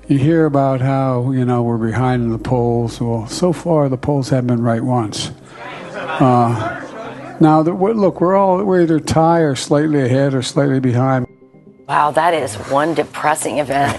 You hear about how, we're behind in the polls. Well, so far the polls haven't been right once. Now, look, we're either tie or slightly ahead or slightly behind. Wow, that is one depressing event.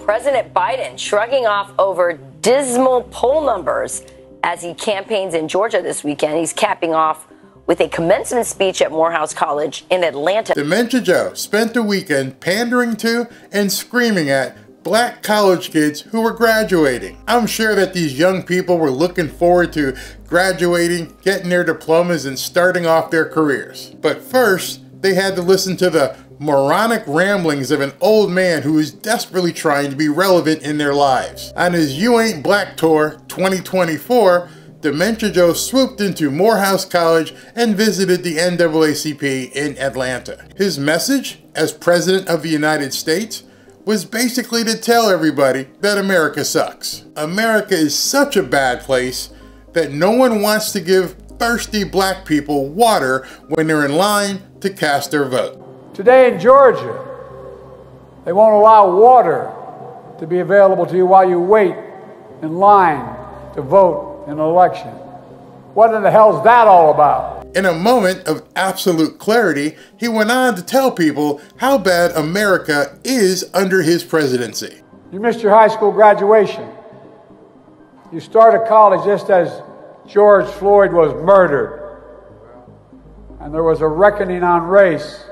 President Biden shrugging off over dismal poll numbers as he campaigns in Georgia this weekend. He's capping off with a commencement speech at Morehouse College in Atlanta. Dementia Joe spent the weekend pandering to and screaming at black college kids who were graduating. I'm sure that these young people were looking forward to graduating, getting their diplomas, and starting off their careers. But first, they had to listen to the moronic ramblings of an old man who is desperately trying to be relevant in their lives. On his You Ain't Black Tour 2024, Dementia Joe swooped into Morehouse College and visited the NAACP in Atlanta. His message as President of the United States was basically to tell everybody that America sucks. America is such a bad place that no one wants to give thirsty black people water when they're in line to cast their vote. Today in Georgia, they won't allow water to be available to you while you wait in line to vote in an election. What in the hell's that all about? In a moment of absolute clarity, he went on to tell people how bad America is under his presidency. You missed your high school graduation. You started college just as George Floyd was murdered. And there was a reckoning on race.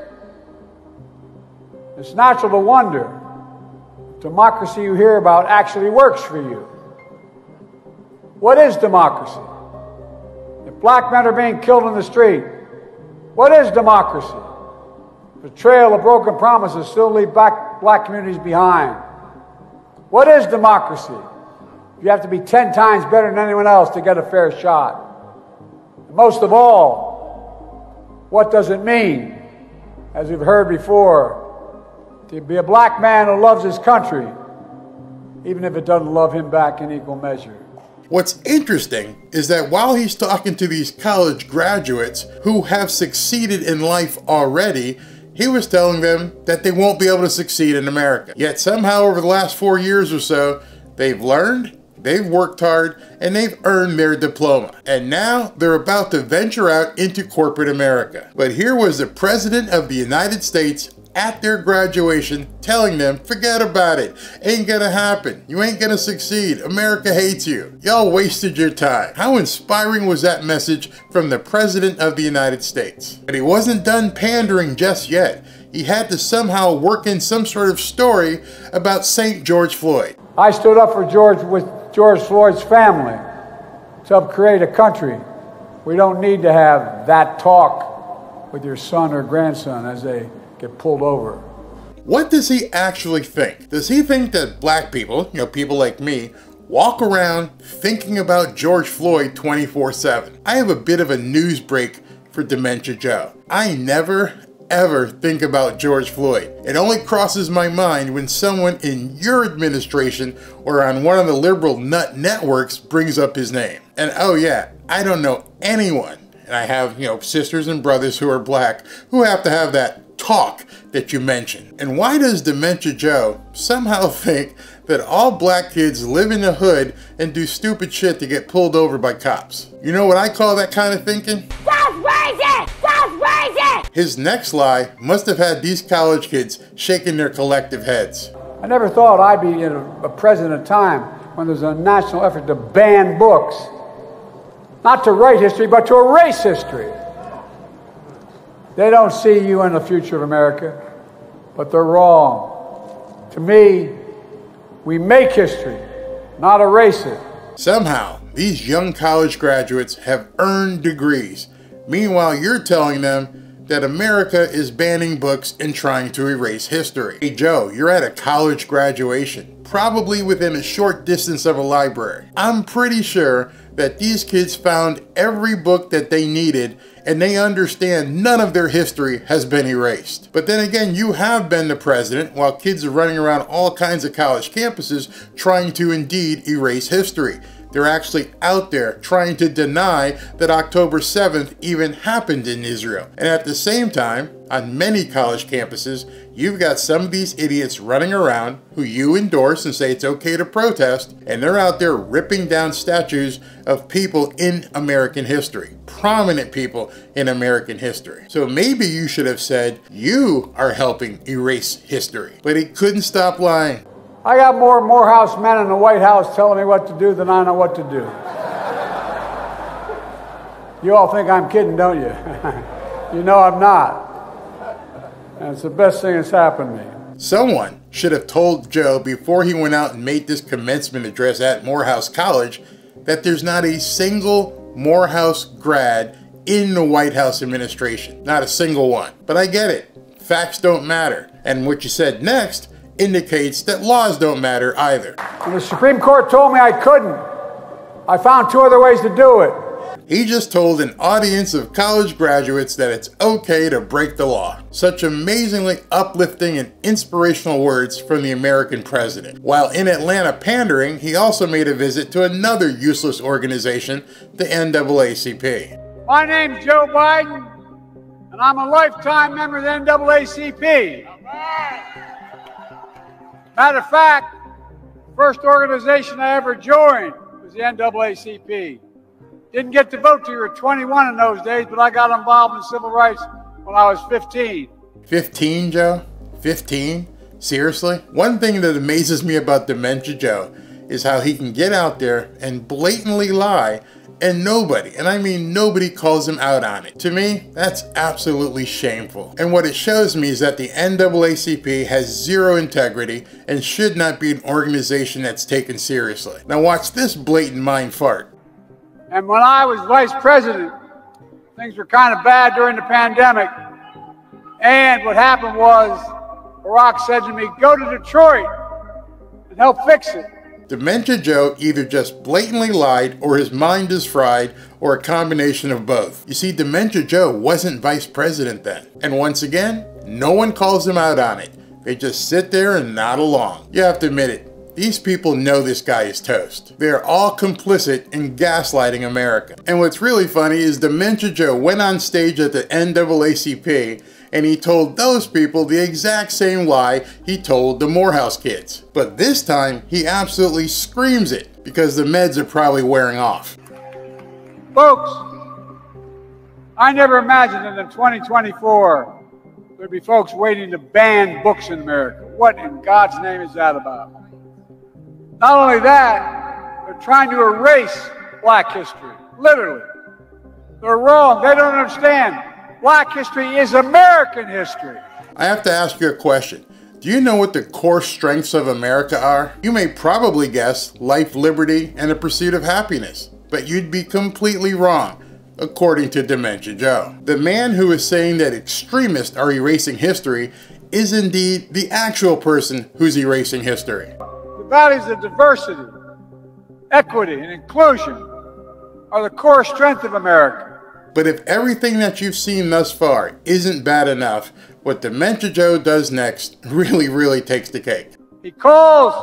It's natural to wonder if democracy you hear about actually works for you. What is democracy? If black men are being killed in the street, what is democracy? The trail of broken promises still leave black communities behind. What is democracy? You have to be 10 times better than anyone else to get a fair shot. And most of all, what does it mean, as we've heard before, to be a black man who loves his country, even if it doesn't love him back in equal measure? What's interesting is that while he's talking to these college graduates who have succeeded in life already, he was telling them that they won't be able to succeed in America. Yet somehow over the last 4 years or so, they've learned, they've worked hard, and they've earned their diploma. And now they're about to venture out into corporate America. But here was the President of the United States at their graduation telling them, forget about it, ain't gonna happen, you ain't gonna succeed, America hates you, y'all wasted your time. How inspiring was that message from the President of the United States? But he wasn't done pandering just yet. He had to somehow work in some sort of story about St. George Floyd. I stood up for George Floyd's family to help create a country. We don't need to have that talk with your son or grandson as they get pulled over. What does he actually think? Does he think that black people, people like me, walk around thinking about George Floyd 24/7? I have a bit of a news break for Dementia Joe. I never, ever think about George Floyd. It only crosses my mind when someone in your administration or on one of the liberal nut networks brings up his name. And oh yeah, I don't know anyone, and I have, sisters and brothers who are black, who have to have that talk that you mentioned. And why does Dementia Joe somehow think that all black kids live in the hood and do stupid shit to get pulled over by cops? You know what I call that kind of thinking? That's racist! That's racist! His next lie must have had these college kids shaking their collective heads. I never thought I'd be a president at a time when there's a national effort to ban books. Not to write history, but to erase history. They don't see you in the future of America, but they're wrong. To me, we make history, not erase it. Somehow, these young college graduates have earned degrees. Meanwhile, you're telling them that America is banning books and trying to erase history. Hey Joe, you're at a college graduation, probably within a short distance of a library. I'm pretty sure that these kids found every book that they needed and they understand none of their history has been erased. But then again, you have been the president while kids are running around all kinds of college campuses trying to indeed erase history. They're actually out there trying to deny that October 7th even happened in Israel. And at the same time, on many college campuses, you've got some of these idiots running around who you endorse and say it's okay to protest, and they're out there ripping down statues of people in American history, prominent people in American history. So maybe you should have said you are helping erase history. But he couldn't stop lying. I got more Morehouse men in the White House telling me what to do than I know what to do. You all think I'm kidding, don't you? You know I'm not. And it's the best thing that's happened to me. Someone should have told Joe before he went out and made this commencement address at Morehouse College that there's not a single Morehouse grad in the White House administration. Not a single one. But I get it. Facts don't matter. And what you said next indicates that laws don't matter either. When the Supreme Court told me I couldn't, I found two other ways to do it. He just told an audience of college graduates that it's okay to break the law. Such amazingly uplifting and inspirational words from the American president. While in Atlanta pandering, he also made a visit to another useless organization, the NAACP. My name's Joe Biden, and I'm a lifetime member of the NAACP. Matter of fact, the first organization I ever joined was the NAACP. Didn't get to vote till you were 21 in those days, but I got involved in civil rights when I was 15. 15, Joe? 15? Seriously? One thing that amazes me about Dementia Joe is how he can get out there and blatantly lie, and nobody, and I mean nobody, calls him out on it. To me, that's absolutely shameful. And what it shows me is that the NAACP has zero integrity and should not be an organization that's taken seriously. Now watch this blatant mind fart. And when I was vice president, things were kind of bad during the pandemic. And what happened was, Barack said to me, go to Detroit and help fix it. Dementia Joe either just blatantly lied, or his mind is fried, or a combination of both. You see, Dementia Joe wasn't vice president then. And once again, no one calls him out on it. They just sit there and nod along. You have to admit it. These people know this guy is toast. They're all complicit in gaslighting America. And what's really funny is Dementia Joe went on stage at the NAACP and he told those people the exact same lie he told the Morehouse kids. But this time, he absolutely screams it because the meds are probably wearing off. Folks, I never imagined that in 2024, there'd be folks waiting to ban books in America. What in God's name is that about? Not only that, they're trying to erase black history, literally. They're wrong. They don't understand. Black history is American history. I have to ask you a question. Do you know what the core strengths of America are? You may probably guess life, liberty, and the pursuit of happiness, but you'd be completely wrong, according to Dementia Joe. The man who is saying that extremists are erasing history is indeed the actual person who's erasing history. The values of diversity, equity, and inclusion are the core strength of America. But if everything that you've seen thus far isn't bad enough, what Dementia Joe does next really takes the cake. He calls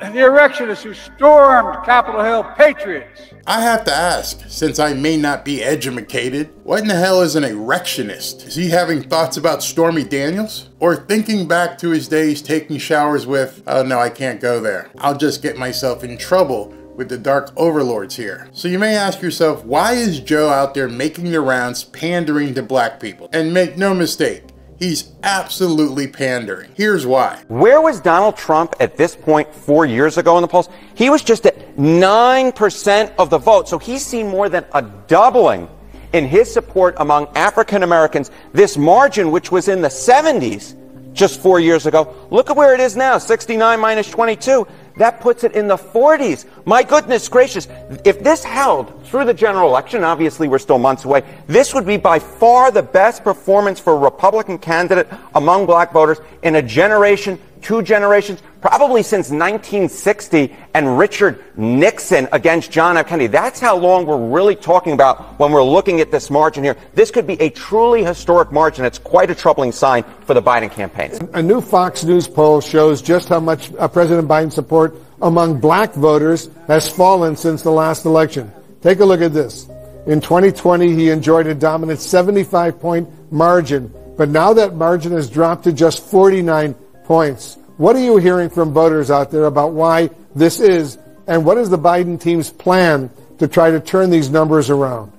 the erectionists who stormed Capitol Hill patriots. I have to ask, since I may not be educated, what in the hell is an erectionist? Is he having thoughts about Stormy Daniels? Or thinking back to his days taking showers with, oh no, I can't go there. I'll just get myself in trouble with the dark overlords here. So you may ask yourself, why is Joe out there making the rounds pandering to black people? And make no mistake, he's absolutely pandering. Here's why. Where was Donald Trump at this point 4 years ago in the polls? He was just at 9% of the vote. So he's seen more than a doubling in his support among African Americans. This margin, which was in the 70s just 4 years ago, look at where it is now, 69 minus 22. That puts it in the 40s. My goodness gracious. If this held through the general election, obviously we're still months away, this would be by far the best performance for a Republican candidate among black voters in a generation, 2 generations, probably since 1960 and Richard Nixon against John F. Kennedy. That's how long we're really talking about when we're looking at this margin here. This could be a truly historic margin. It's quite a troubling sign for the Biden campaign. A new Fox News poll shows just how much President Biden support among black voters has fallen since the last election. Take a look at this. In 2020, he enjoyed a dominant 75-point margin, but now that margin has dropped to just 49 points. What are you hearing from voters out there about why this is, and what is the Biden team's plan to try to turn these numbers around?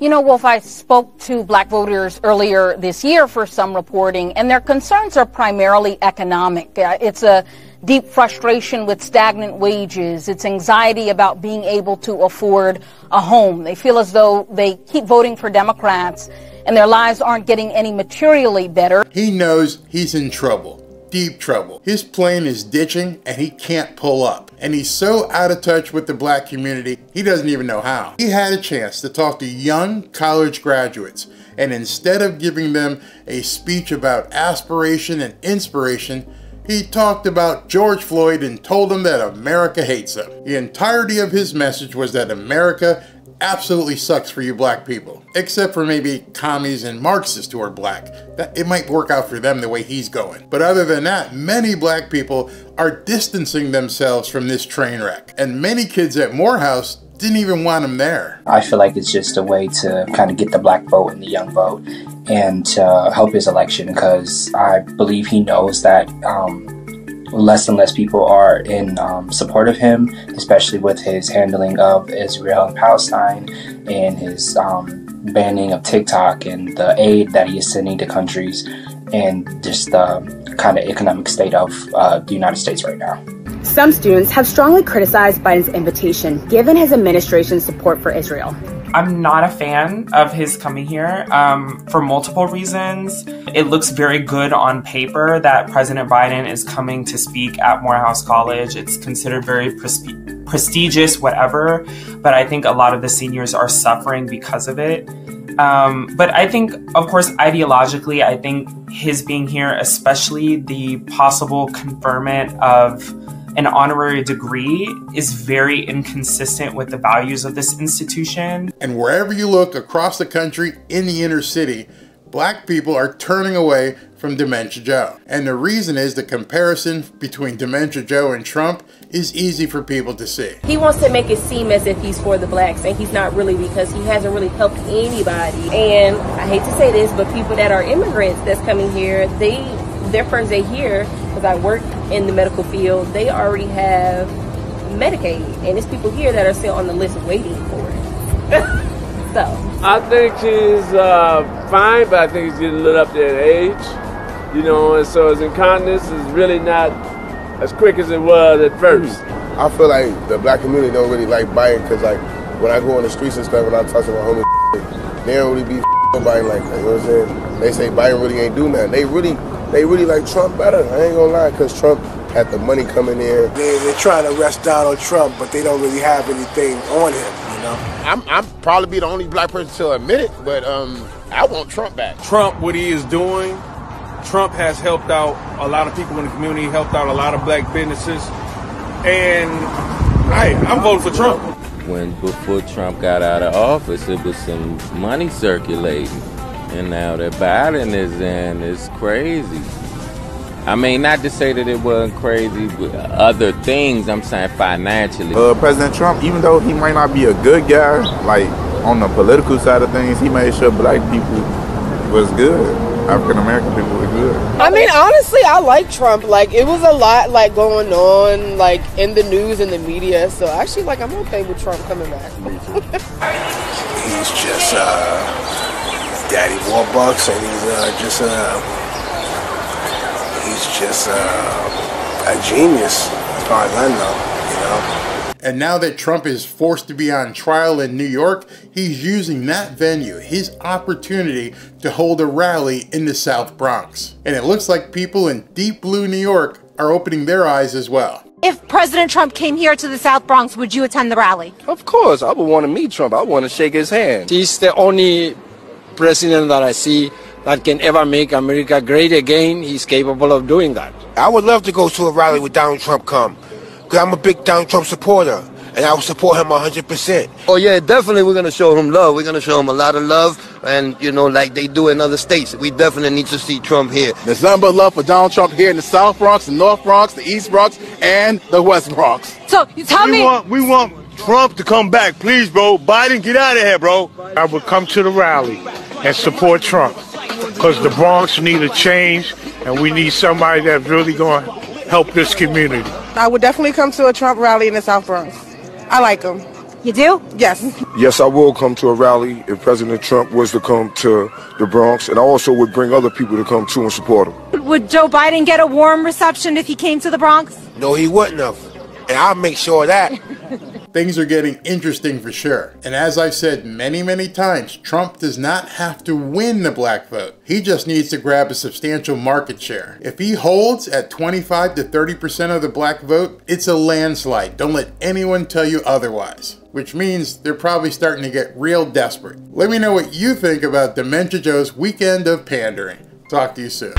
You know, Wolf, I spoke to black voters earlier this year for some reporting, and their concerns are primarily economic. It's a deep frustration with stagnant wages. It's anxiety about being able to afford a home. They feel as though they keep voting for Democrats and their lives aren't getting any materially better. He knows he's in trouble. Deep trouble. His plane is ditching and he can't pull up. And he's so out of touch with the black community, he doesn't even know how. He had a chance to talk to young college graduates, and instead of giving them a speech about aspiration and inspiration, he talked about George Floyd and told them that America hates them. The entirety of his message was that America absolutely sucks for you black people, except for maybe commies and Marxists who are black. It might work out for them the way he's going. But other than that, many black people are distancing themselves from this train wreck. And many kids at Morehouse didn't even want him there. I feel like it's just a way to kind of get the black vote and the young vote and to help his election, because I believe he knows that less and less people are in support of him, especially with his handling of Israel and Palestine and his banning of TikTok and the aid that he is sending to countries and just the kind of economic state of the United States right now. Some students have strongly criticized Biden's invitation, given his administration's support for Israel. I'm not a fan of his coming here for multiple reasons. It looks very good on paper that President Biden is coming to speak at Morehouse College. It's considered very prestigious, whatever, but I think a lot of the seniors are suffering because of it. But I think, of course, ideologically, I think his being here, especially the possible conferment of an honorary degree, is very inconsistent with the values of this institution. And wherever you look across the country, in the inner city, black people are turning away from Dementia Joe. And the reason is the comparison between Dementia Joe and Trump is easy for people to see. He wants to make it seem as if he's for the blacks, and he's not really, because he hasn't really helped anybody. And I hate to say this, but people that are immigrants that's coming here, their first day here, because I work in the medical field, they already have Medicaid, and it's people here that are still on the list waiting for it. So I think she's fine, but I think she's getting a little up there in age, you know, and so his incontinence is really not as quick as it was at first. I feel like the black community don't really like Biden, because like when I go on the streets and stuff and I talk to my homies, they don't really be Biden like that, you know what I'm saying? They say Biden really ain't do nothing. They really like Trump better. I ain't gonna lie, because Trump had the money coming in. They're trying to arrest Donald Trump, but they don't really have anything on him, you know? I'm probably be the only black person to admit it, but I want Trump back. Trump, what he is doing, Trump has helped out a lot of people in the community, helped out a lot of black businesses, and I'm voting for Trump. Before Trump got out of office, it was some money circulating. And now that Biden is in, it's crazy. I mean, not to say that it wasn't crazy with other things, I'm saying financially. President Trump, even though he might not be a good guy, like on the political side of things, he made sure black people was good. African American people were good. I mean, honestly, I like Trump. Like, it was a lot like going on like in the news and the media. So actually, like, I'm okay with Trump coming back. He's just Daddy Warbucks, and he's just a genius, as far as I know, you know. And now that Trump is forced to be on trial in New York, he's using that venue, his opportunity, to hold a rally in the South Bronx. And it looks like people in deep blue New York are opening their eyes as well. If President Trump came here to the South Bronx, would you attend the rally? Of course, I would want to meet Trump. I want to shake his hand. He's the only president that I see that can ever make America great again. He's capable of doing that. I would love to go to a rally with Donald Trump come, because I'm a big Donald Trump supporter. and I will support him 100%. Oh yeah, definitely we're going to show him love. We're going to show him a lot of love, and you know, like they do in other states. We definitely need to see Trump here. There's nothing but love for Donald Trump here in the South Bronx, the North Bronx, the East Bronx, and the West Bronx. So you tell me. We want Trump to come back, please, bro. Biden, get out of here, bro. I would come to the rally and support Trump because the Bronx need a change, and we need somebody that's really going to help this community. I would definitely come to a Trump rally in the South Bronx. I like him. You do? Yes. Yes, I will come to a rally if President Trump was to come to the Bronx, and I also would bring other people to come too and support him. Would Joe Biden get a warm reception if he came to the Bronx? No, he wouldn't have. And I'll make sure of that. Things are getting interesting for sure. And as I've said many, many times, Trump does not have to win the black vote. He just needs to grab a substantial market share. If he holds at 25 to 30% of the black vote, it's a landslide. Don't let anyone tell you otherwise. Which means they're probably starting to get real desperate. Let me know what you think about Dementia Joe's weekend of pandering. Talk to you soon.